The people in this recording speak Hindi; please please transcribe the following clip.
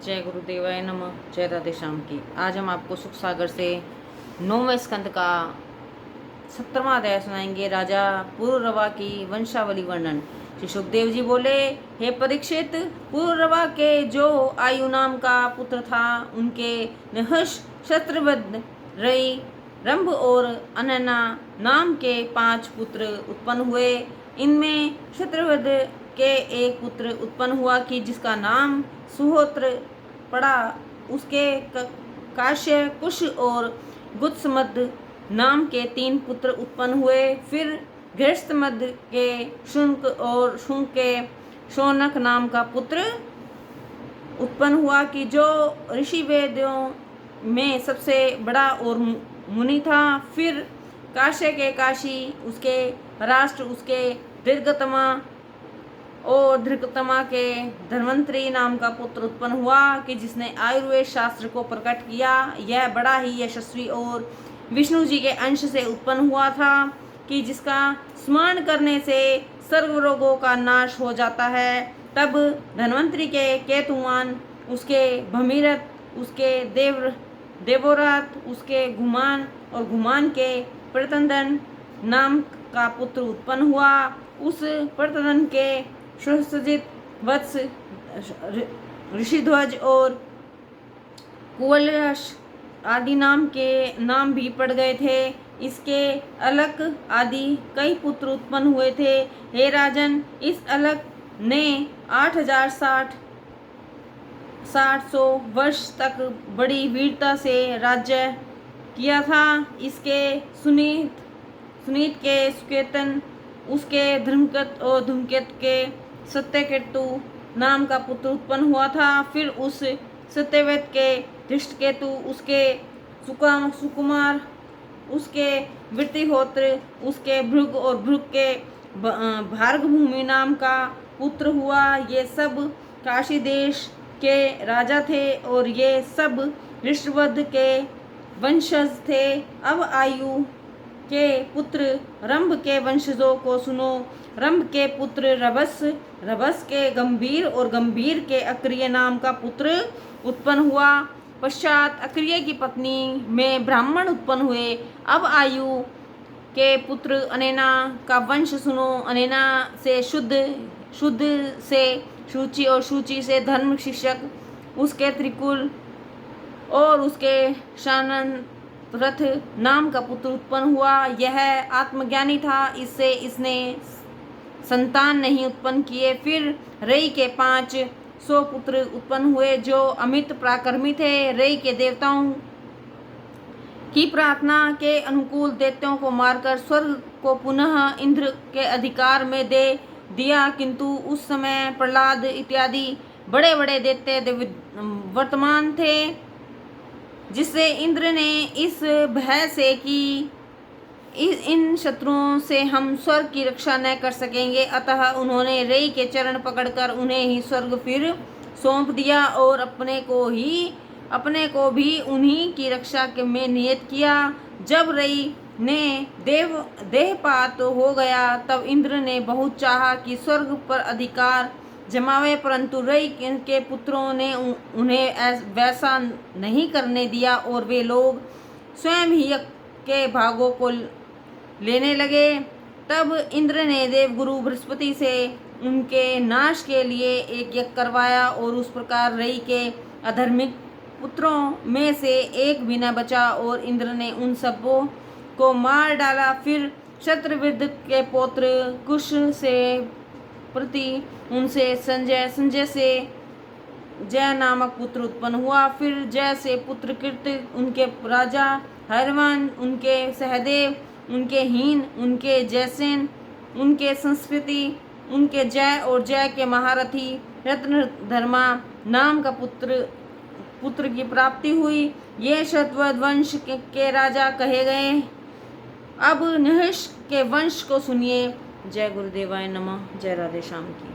जय गुरुदेवाय नमः। जय राधे श्याम की। आज हम आपको सुख सागर से 9वें स्कंद का 17वां अध्याय सुनाएंगे। राजा पुरुरवा की वंशावली वर्णन। श्री सुखदेव जी बोले, हे परीक्षित, पुरुरवा के जो आयु नाम का पुत्र था, उनके नहुष, शत्रवद, रई, रंभ और अनना नाम के 5 पुत्र उत्पन्न हुए। इनमें शत्रवद के एक पुत्र उत्पन्न हुआ कि जिसका नाम सुहोत्र पड़ा। उसके काश्य, कुश और गुत्समद नाम के 3 पुत्र उत्पन्न हुए। फिर गृहस्थमद के शुंक और शुंक के शौनक नाम का पुत्र उत्पन्न हुआ कि जो ऋषि वेदों में सबसे बड़ा और मुनि था। फिर काश्य के काशी, उसके राष्ट्र, उसके दीर्घतमा और दीर्घतमा के धन्वंतरी नाम का पुत्र उत्पन्न हुआ कि जिसने आयुर्वेद शास्त्र को प्रकट किया। यह बड़ा ही यशस्वी और विष्णु जी के अंश से उत्पन्न हुआ था कि जिसका स्मरण करने से सर्व रोगों का नाश हो जाता है। तब धन्वंतरी के केतुमान, उसके भमीरथ, उसके देवोरात, उसके घुमान और घुमान के प्रतंदन नाम का पुत्र उत्पन्न हुआ। उस प्रतंदन के सुसज्जित वत्स, ऋषिध्वज और कुवलयश आदि नाम के नाम भी पड़ गए थे। इसके अलक आदि कई पुत्र उत्पन्न हुए थे। हे राजन, इस अलक ने 8,060 वर्ष तक बड़ी वीरता से राज्य किया था। इसके सुनीत के सुकेतन, उसके धर्मकेत और धूमकेत के सत्यकेतु नाम का पुत्र उत्पन्न हुआ था। फिर उस सत्यवेत के धृष्टकेतु, उसके सुकुमार, उसके वृत्तिहोत्र, उसके भृग और भृग के भार्गभूमि नाम का पुत्र हुआ। ये सब काशी देश के राजा थे और ये सब ऋषवद के वंशज थे। अब आयु के पुत्र रंभ के वंशजों को सुनो। रंभ के पुत्र रभस, रभस के गंभीर और गंभीर के अक्रिय नाम का पुत्र उत्पन्न हुआ। पश्चात अक्रिय की पत्नी में ब्राह्मण उत्पन्न हुए। अब आयु के पुत्र अनेना का वंश सुनो। अनेना से शुद्ध, शुद्ध से शुचि और शुचि से धर्म शिक्षक, उसके त्रिकुल और उसके शानन रथ नाम का पुत्र उत्पन्न हुआ। यह आत्मज्ञानी था, इससे इसने संतान नहीं उत्पन्न किए। फिर रई के 500 पुत्र उत्पन्न हुए जो अमित पराक्रमी थे। रई के देवताओं की प्रार्थना के अनुकूल दैत्यों को मारकर स्वर्ग को पुनः इंद्र के अधिकार में दे दिया, किंतु उस समय प्रहलाद इत्यादि बड़े बड़े दैत्य वर्तमान थे, जिससे इंद्र ने इस भय से कि इन शत्रुओं से हम स्वर्ग की रक्षा न कर सकेंगे, अतः उन्होंने रई के चरण पकड़कर उन्हें ही स्वर्ग फिर सौंप दिया और अपने को भी उन्हीं की रक्षा में नियत किया। जब रई ने देहपात हो गया, तब इंद्र ने बहुत चाहा कि स्वर्ग पर अधिकार जमावे, परंतु रई के पुत्रों ने उन्हें वैसा नहीं करने दिया और वे लोग स्वयं ही के भागों को लेने लगे। तब इंद्र ने देवगुरु बृहस्पति से उनके नाश के लिए एक यज्ञ करवाया और उस प्रकार रई के अधर्मिक पुत्रों में से एक भी न बचा और इंद्र ने उन सबों को मार डाला। फिर शत्रविद के पौत्र कुश से प्रति उनसे संजय से जय नामक पुत्र उत्पन्न हुआ। फिर जय से पुत्र कृत, उनके राजा हरवान, उनके सहदेव, उनके हीन, उनके जयसेन, उनके संस्कृति, उनके जय और जय के महारथी रत्नधर्मा नाम का पुत्र की प्राप्ति हुई। ये शतवद वंश के राजा कहे गए। अब नहुष के वंश को सुनिए। जय गुरुदेवाय नमः। जय राधे श्याम की।